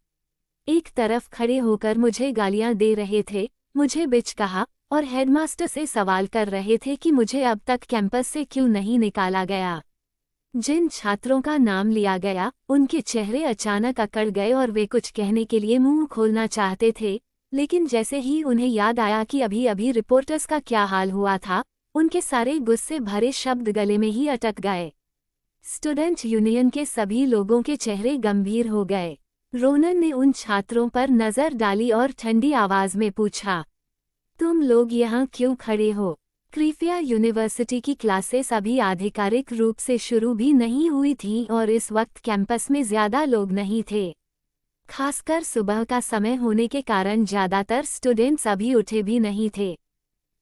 एक तरफ खड़े होकर मुझे गालियां दे रहे थे, मुझे बिच कहा, और हेडमास्टर से सवाल कर रहे थे कि मुझे अब तक कैंपस से क्यों नहीं निकाला गया। जिन छात्रों का नाम लिया गया, उनके चेहरे अचानक अकड़ गए और वे कुछ कहने के लिए मुंह खोलना चाहते थे, लेकिन जैसे ही उन्हें याद आया कि अभी अभी रिपोर्टर्स का क्या हाल हुआ था, उनके सारे गुस्से भरे शब्द गले में ही अटक गए। स्टूडेंट यूनियन के सभी लोगों के चेहरे गंभीर हो गए। रोनन ने उन छात्रों पर नजर डाली और ठंडी आवाज में पूछा, तुम लोग यहाँ क्यों खड़े हो? क्रिफिया यूनिवर्सिटी की क्लासेस अभी आधिकारिक रूप से शुरू भी नहीं हुई थीं और इस वक्त कैंपस में ज्यादा लोग नहीं थे। खासकर सुबह का समय होने के कारण ज्यादातर स्टूडेंट्स अभी उठे भी नहीं थे।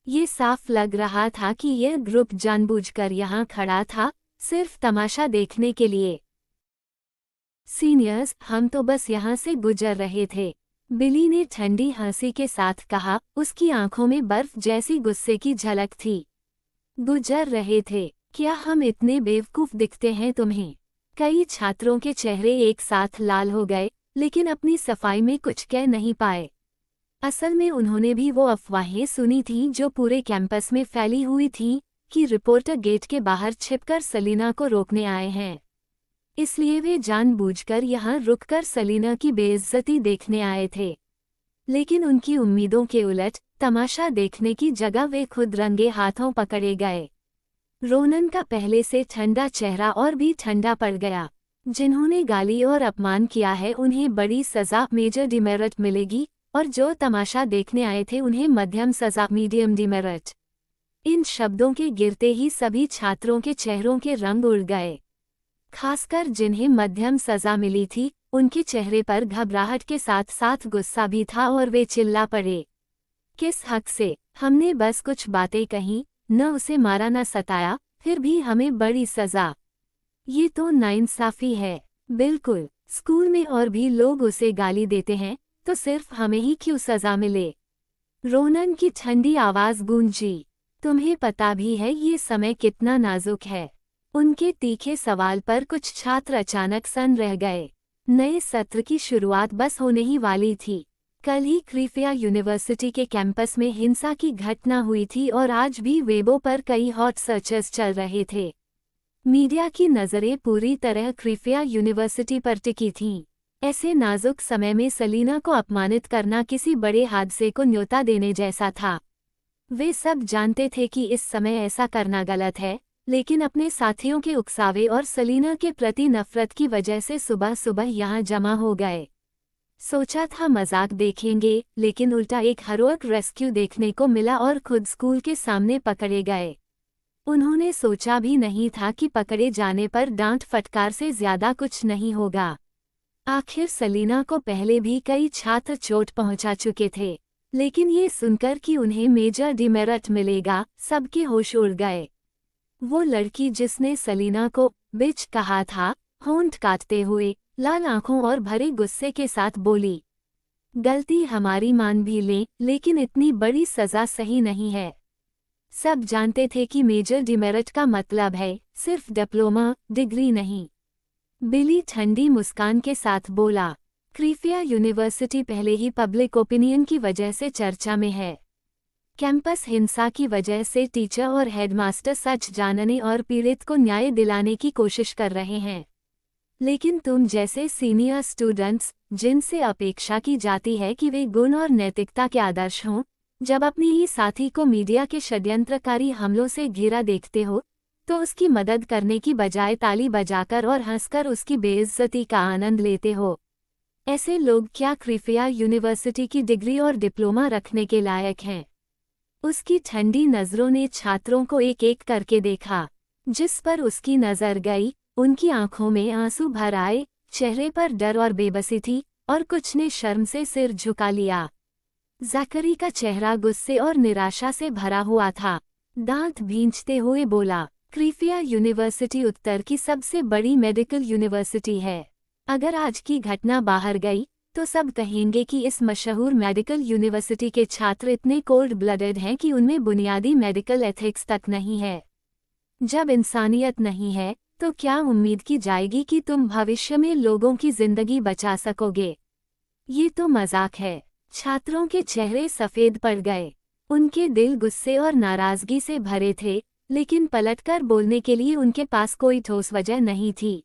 ये साफ लग रहा था कि यह ग्रुप जानबूझकर यहाँ खड़ा था, सिर्फ तमाशा देखने के लिए। सीनियर्स, हम तो बस यहाँ से गुजर रहे थे, बिली ने ठंडी हंसी के साथ कहा। उसकी आंखों में बर्फ जैसी गुस्से की झलक थी। गुजर रहे थे? क्या हम इतने बेवकूफ दिखते हैं तुम्हें? कई छात्रों के चेहरे एक साथ लाल हो गए, लेकिन अपनी सफाई में कुछ कह नहीं पाए। असल में उन्होंने भी वो अफवाहें सुनी थीं जो पूरे कैंपस में फैली हुई थीं कि रिपोर्टर गेट के बाहर छिपकर सलीना को रोकने आए हैं। इसलिए वे जानबूझकर यहाँ रुककर सलीना की बेइज्जती देखने आए थे। लेकिन उनकी उम्मीदों के उलट तमाशा देखने की जगह वे खुद रंगे हाथों पकड़े गए। रोनन का पहले से ठंडा चेहरा और भी ठंडा पड़ गया। जिन्होंने गाली और अपमान किया है उन्हें बड़ी सजा मेजर डिमेरिट मिलेगी, और जो तमाशा देखने आए थे उन्हें मध्यम सजा मीडियम डिमेरिट। इन शब्दों के गिरते ही सभी छात्रों के चेहरों के रंग उड़ गए। खासकर जिन्हें मध्यम सजा मिली थी, उनके चेहरे पर घबराहट के साथ साथ गुस्सा भी था और वे चिल्ला पड़े। किस हक से? हमने बस कुछ बातें कहीं, न उसे मारा न सताया, फिर भी हमें बड़ी सजा। ये तो नाइंसाफी है। बिल्कुल, स्कूल में और भी लोग उसे गाली देते हैं, तो सिर्फ हमें ही क्यों सजा मिले? रोनन की ठंडी आवाज गूंजी। तुम्हें पता भी है ये समय कितना नाजुक है? उनके तीखे सवाल पर कुछ छात्र अचानक सन रह गए। नए सत्र की शुरुआत बस होने ही वाली थी। कल ही क्रीफिया यूनिवर्सिटी के कैंपस में हिंसा की घटना हुई थी और आज भी वेबो पर कई हॉट सर्चेस चल रहे थे। मीडिया की नज़रें पूरी तरह क्रीफिया यूनिवर्सिटी पर टिकी थीं। ऐसे नाजुक समय में सलीना को अपमानित करना किसी बड़े हादसे को न्योता देने जैसा था। वे सब जानते थे कि इस समय ऐसा करना गलत है, लेकिन अपने साथियों के उकसावे और सलीना के प्रति नफरत की वजह से सुबह सुबह यहाँ जमा हो गए। सोचा था मजाक देखेंगे, लेकिन उल्टा एक हीरोइक रेस्क्यू देखने को मिला और खुद स्कूल के सामने पकड़े गए। उन्होंने सोचा भी नहीं था कि पकड़े जाने पर डांट फटकार से ज्यादा कुछ नहीं होगा। आखिर सलीना को पहले भी कई छात्र चोट पहुंचा चुके थे, लेकिन ये सुनकर कि उन्हें मेजर डिमेरिट मिलेगा, सबके होश उड़ गए। वो लड़की जिसने सलीना को बिच कहा था, होंठ काटते हुए लाल आंखों और भरे गुस्से के साथ बोली, गलती हमारी मान भी लें, लेकिन इतनी बड़ी सजा सही नहीं है। सब जानते थे कि मेजर डिमेरिट का मतलब है सिर्फ डिप्लोमा डिग्री नहीं। बिली ठंडी मुस्कान के साथ बोला, क्रीफिया यूनिवर्सिटी पहले ही पब्लिक ओपिनियन की वजह से चर्चा में है। कैंपस हिंसा की वजह से टीचर और हेडमास्टर सच जानने और पीड़ित को न्याय दिलाने की कोशिश कर रहे हैं। लेकिन तुम जैसे सीनियर स्टूडेंट्स, जिनसे अपेक्षा की जाती है कि वे गुण और नैतिकता के आदर्श हों, जब अपने ही साथी को मीडिया के षड्यंत्रकारी हमलों से घिरा देखते हो, तो उसकी मदद करने की बजाय ताली बजाकर और हंसकर उसकी बेइज्जती का आनंद लेते हो। ऐसे लोग क्या क्रीफिया यूनिवर्सिटी की डिग्री और डिप्लोमा रखने के लायक हैं? उसकी ठंडी नज़रों ने छात्रों को एक एक करके देखा। जिस पर उसकी नज़र गई, उनकी आंखों में आंसू भर आए, चेहरे पर डर और बेबसी थी, और कुछ ने शर्म से सिर झुका लिया। ज़करी का चेहरा गुस्से और निराशा से भरा हुआ था। दांत भींचते हुए बोला, क्रीफिया यूनिवर्सिटी उत्तर की सबसे बड़ी मेडिकल यूनिवर्सिटी है। अगर आज की घटना बाहर गई, तो सब कहेंगे कि इस मशहूर मेडिकल यूनिवर्सिटी के छात्र इतने कोल्ड ब्लडेड हैं कि उनमें बुनियादी मेडिकल एथिक्स तक नहीं है। जब इंसानियत नहीं है, तो क्या उम्मीद की जाएगी कि तुम भविष्य में लोगों की जिंदगी बचा सकोगे? ये तो मजाक है। छात्रों के चेहरे सफ़ेद पड़ गए। उनके दिल गुस्से और नाराज़गी से भरे थे, लेकिन पलटकर बोलने के लिए उनके पास कोई ठोस वजह नहीं थी।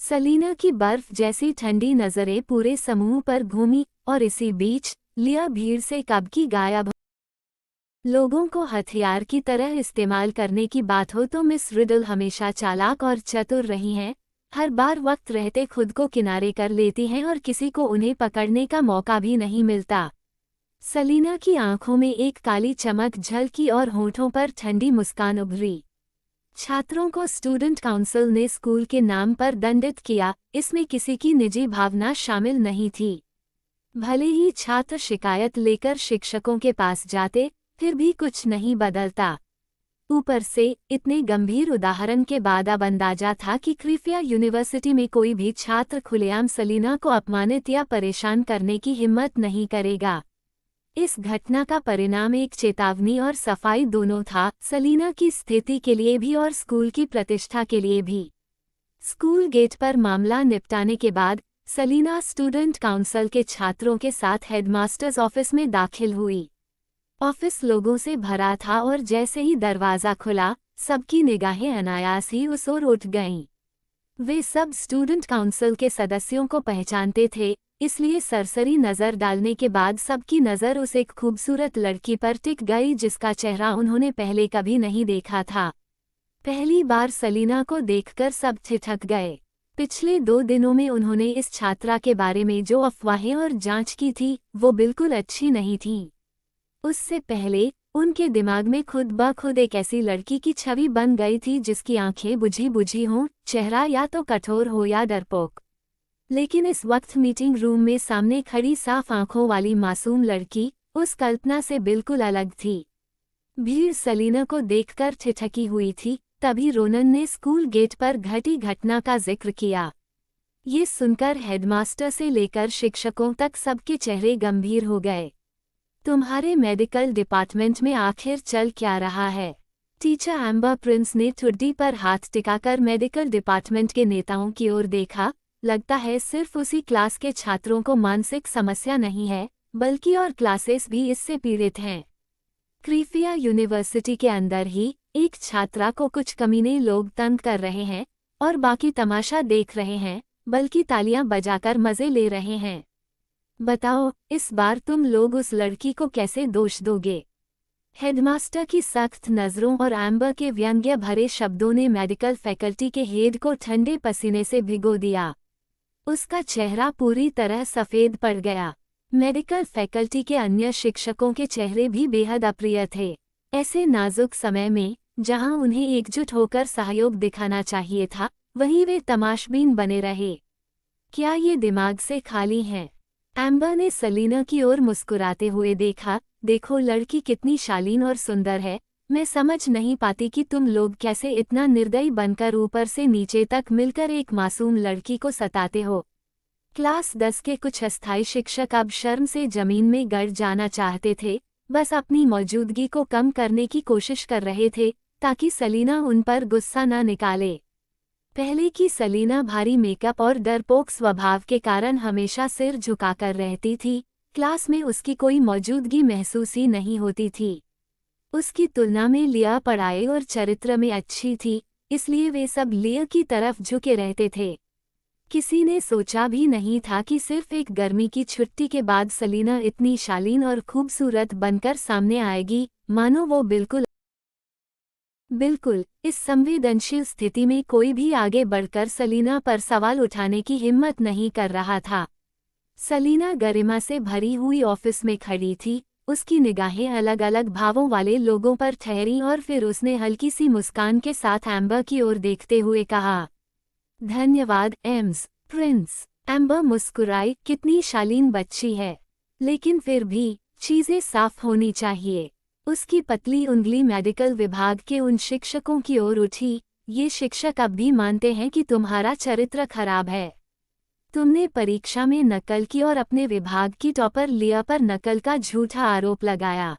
सलीना की बर्फ जैसी ठंडी नज़रें पूरे समूह पर घूमी, और इसी बीच लिया भीड़ से कब की गायब। लोगों को हथियार की तरह इस्तेमाल करने की बात हो तो मिस रिडल हमेशा चालाक और चतुर रही हैं। हर बार वक्त रहते खुद को किनारे कर लेती हैं और किसी को उन्हें पकड़ने का मौका भी नहीं मिलता। सलीना की आंखों में एक काली चमक झलकी और होठों पर ठंडी मुस्कान उभरी। छात्रों को स्टूडेंट काउंसिल ने स्कूल के नाम पर दंडित किया, इसमें किसी की निजी भावना शामिल नहीं थी। भले ही छात्र शिकायत लेकर शिक्षकों के पास जाते, फिर भी कुछ नहीं बदलता। ऊपर से इतने गंभीर उदाहरण के बाद अब अंदाजा था कि क्रिफिया यूनिवर्सिटी में कोई भी छात्र खुलेआम सलीना को अपमानित या परेशान करने की हिम्मत नहीं करेगा। इस घटना का परिणाम एक चेतावनी और सफाई दोनों था, सलीना की स्थिति के लिए भी और स्कूल की प्रतिष्ठा के लिए भी। स्कूल गेट पर मामला निपटाने के बाद सलीना स्टूडेंट काउंसिल के छात्रों के साथ हेडमास्टर्स ऑफिस में दाखिल हुई। ऑफिस लोगों से भरा था और जैसे ही दरवाज़ा खुला, सबकी निगाहें अनायास ही उस ओर उठ गईं। वे सब स्टूडेंट काउंसिल के सदस्यों को पहचानते थे, इसलिए सरसरी नज़र डालने के बाद सबकी नज़र उस एक खूबसूरत लड़की पर टिक गई जिसका चेहरा उन्होंने पहले कभी नहीं देखा था। पहली बार सलीना को देखकर सब ठिठक गए। पिछले 2 दिनों में उन्होंने इस छात्रा के बारे में जो अफवाहें और जांच की थी, वो बिल्कुल अच्छी नहीं थीं। उससे पहले उनके दिमाग में खुद ब खुद एक ऐसी लड़की की छवि बन गई थी जिसकी आंखें बुझी बुझी हों, चेहरा या तो कठोर हो या डरपोक। लेकिन इस वक्त मीटिंग रूम में सामने खड़ी साफ आंखों वाली मासूम लड़की उस कल्पना से बिल्कुल अलग थी। भीड़ सलीना को देखकर ठिठकी हुई थी। तभी रोनन ने स्कूल गेट पर घटी घटना का जिक्र किया। ये सुनकर हेडमास्टर से लेकर शिक्षकों तक सबके चेहरे गंभीर हो गए। तुम्हारे मेडिकल डिपार्टमेंट में आखिर चल क्या रहा है? टीचर एम्बर प्रिंस ने ठुड्डी पर हाथ टिकाकर मेडिकल डिपार्टमेंट के नेताओं की ओर देखा। लगता है सिर्फ उसी क्लास के छात्रों को मानसिक समस्या नहीं है, बल्कि और क्लासेस भी इससे पीड़ित हैं। क्रिफिया यूनिवर्सिटी के अंदर ही एक छात्रा को कुछ कमीने लोग तंग कर रहे हैं और बाकी तमाशा देख रहे हैं, बल्कि तालियां बजाकर मजे ले रहे हैं। बताओ, इस बार तुम लोग उस लड़की को कैसे दोष दोगे? हेडमास्टर की सख्त नज़रों और एम्बर के व्यंग्य भरे शब्दों ने मेडिकल फैकल्टी के हेड को ठंडे पसीने से भिगो दिया। उसका चेहरा पूरी तरह सफ़ेद पड़ गया। मेडिकल फैकल्टी के अन्य शिक्षकों के चेहरे भी बेहद अप्रिय थे। ऐसे नाजुक समय में जहां उन्हें एकजुट होकर सहयोग दिखाना चाहिए था, वहीं वे तमाशबीन बने रहे। क्या ये दिमाग से खाली हैं? एम्बर ने सलीना की ओर मुस्कुराते हुए देखा। देखो, लड़की कितनी शालीन और सुंदर है। मैं समझ नहीं पाती कि तुम लोग कैसे इतना निर्दयी बनकर ऊपर से नीचे तक मिलकर एक मासूम लड़की को सताते हो। क्लास 10 के कुछ अस्थायी शिक्षक अब शर्म से जमीन में गड़ जाना चाहते थे, बस अपनी मौजूदगी को कम करने की कोशिश कर रहे थे ताकि सलीना उन पर गुस्सा न निकाले। पहले की सलीना भारी मेकअप और डरपोक स्वभाव के कारण हमेशा सिर झुकाकर रहती थी। क्लास में उसकी कोई मौजूदगी महसूस ही नहीं होती थी। उसकी तुलना में लिया पढ़ाई और चरित्र में अच्छी थी, इसलिए वे सब लिया की तरफ झुके रहते थे। किसी ने सोचा भी नहीं था कि सिर्फ एक गर्मी की छुट्टी के बाद सलीना इतनी शालीन और खूबसूरत बनकर सामने आएगी, मानो वो बिल्कुल इस संवेदनशील स्थिति में कोई भी आगे बढ़कर सलीना पर सवाल उठाने की हिम्मत नहीं कर रहा था। सलीना गरिमा से भरी हुई ऑफिस में खड़ी थी। उसकी निगाहें अलग अलग भावों वाले लोगों पर ठहरी और फिर उसने हल्की सी मुस्कान के साथ एम्बर की ओर देखते हुए कहा, धन्यवाद एम्स प्रिंस। एम्बर मुस्कुराई। कितनी शालीन बच्ची है, लेकिन फिर भी चीजें साफ होनी चाहिए। उसकी पतली उंगली मेडिकल विभाग के उन शिक्षकों की ओर उठी। ये शिक्षक अब भी मानते हैं कि तुम्हारा चरित्र खराब है। तुमने परीक्षा में नकल की और अपने विभाग की टॉपर लिया पर नकल का झूठा आरोप लगाया।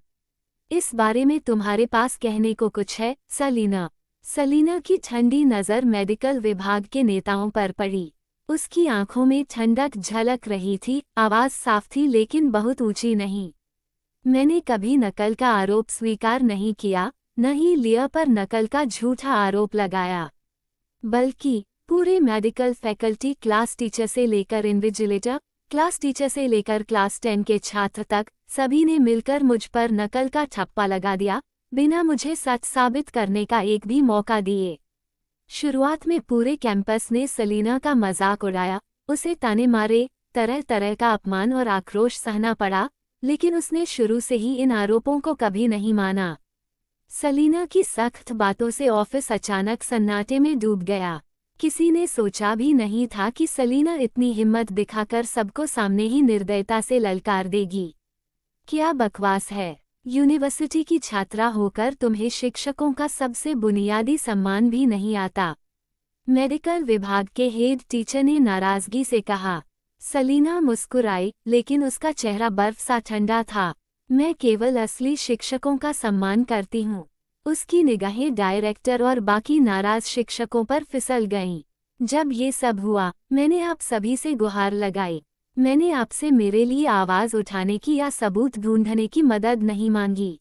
इस बारे में तुम्हारे पास कहने को कुछ है, सलीना? सलीना की ठंडी नज़र मेडिकल विभाग के नेताओं पर पड़ी। उसकी आंखों में ठंडक झलक रही थी। आवाज़ साफ थी लेकिन बहुत ऊंची नहीं। मैंने कभी नकल का आरोप स्वीकार नहीं किया, न ही लिया पर नकल का झूठा आरोप लगाया। बल्कि पूरे मेडिकल फैकल्टी, क्लास टीचर से लेकर इन्विजिलेटर, क्लास टीचर से लेकर क्लास 10 के छात्र तक, सभी ने मिलकर मुझ पर नकल का ठप्पा लगा दिया, बिना मुझे सच साबित करने का एक भी मौका दिए। शुरुआत में पूरे कैंपस ने सलीना का मजाक उड़ाया, उसे ताने मारे, तरह तरह का अपमान और आक्रोश सहना पड़ा, लेकिन उसने शुरू से ही इन आरोपों को कभी नहीं माना। सलीना की सख्त बातों से ऑफिस अचानक सन्नाटे में डूब गया। किसी ने सोचा भी नहीं था कि सलीना इतनी हिम्मत दिखाकर सबको सामने ही निर्दयता से ललकार देगी। क्या बकवास है यूनिवर्सिटी की छात्रा होकर तुम्हें शिक्षकों का सबसे बुनियादी सम्मान भी नहीं आता। मेडिकल विभाग के हेड टीचर ने नाराजगी से कहा। सलीना मुस्कुराई, लेकिन उसका चेहरा बर्फ सा ठंडा था। मैं केवल असली शिक्षकों का सम्मान करती हूँ। उसकी निगाहें डायरेक्टर और बाकी नाराज शिक्षकों पर फिसल गईं। जब ये सब हुआ, मैंने आप सभी से गुहार लगाई। मैंने आपसे मेरे लिए आवाज़ उठाने की या सबूत ढूंढने की मदद नहीं मांगी।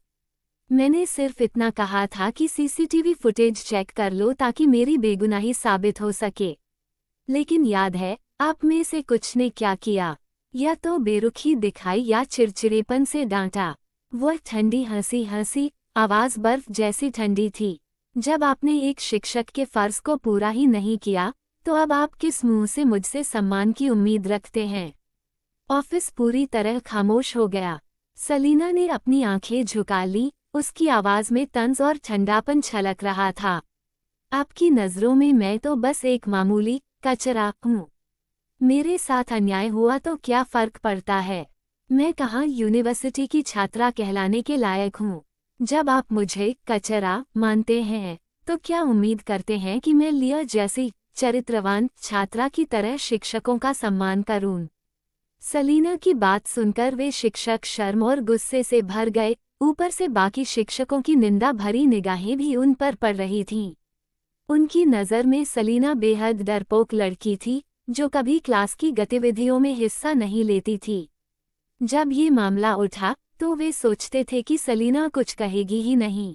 मैंने सिर्फ इतना कहा था कि सीसीटीवी फुटेज चेक कर लो ताकि मेरी बेगुनाही साबित हो सके। लेकिन याद है, आप में से कुछ ने क्या किया? या तो बेरुखी दिखाई या चिड़चिड़ेपन से डांटा। वह ठंडी हंसी हंसी, आवाज़ बर्फ जैसी ठंडी थी। जब आपने एक शिक्षक के फर्ज को पूरा ही नहीं किया, तो अब आप किस मुंह से मुझसे सम्मान की उम्मीद रखते हैं? ऑफिस पूरी तरह खामोश हो गया। सलीना ने अपनी आंखें झुका ली, उसकी आवाज़ में तंज और ठंडापन छलक रहा था। आपकी नज़रों में मैं तो बस एक मामूली कचरा हूँ। मेरे साथ अन्याय हुआ तो क्या फ़र्क पड़ता है? मैं कहाँ यूनिवर्सिटी की छात्रा कहलाने के लायक हूँ? जब आप मुझे कचरा मानते हैं, तो क्या उम्मीद करते हैं कि मैं लिया जैसी चरित्रवान छात्रा की तरह शिक्षकों का सम्मान करूं? सलीना की बात सुनकर वे शिक्षक शर्म और गुस्से से भर गए। ऊपर से बाकी शिक्षकों की निंदा भरी निगाहें भी उन पर पड़ रही थीं। उनकी नज़र में सलीना बेहद डरपोक लड़की थी, जो कभी क्लास की गतिविधियों में हिस्सा नहीं लेती थी। जब ये मामला उठा, तो वे सोचते थे कि सलीना कुछ कहेगी ही नहीं।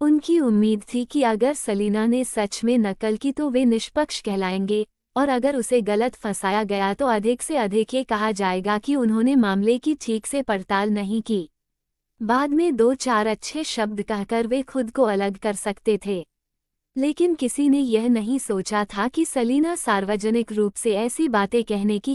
उनकी उम्मीद थी कि अगर सलीना ने सच में नकल की तो वे निष्पक्ष कहलाएंगे, और अगर उसे गलत फंसाया गया तो अधिक से अधिक ये कहा जाएगा कि उन्होंने मामले की ठीक से पड़ताल नहीं की। बाद में 2-4 अच्छे शब्द कहकर वे खुद को अलग कर सकते थे। लेकिन किसी ने यह नहीं सोचा था कि सलीना सार्वजनिक रूप से ऐसी बातें कहने की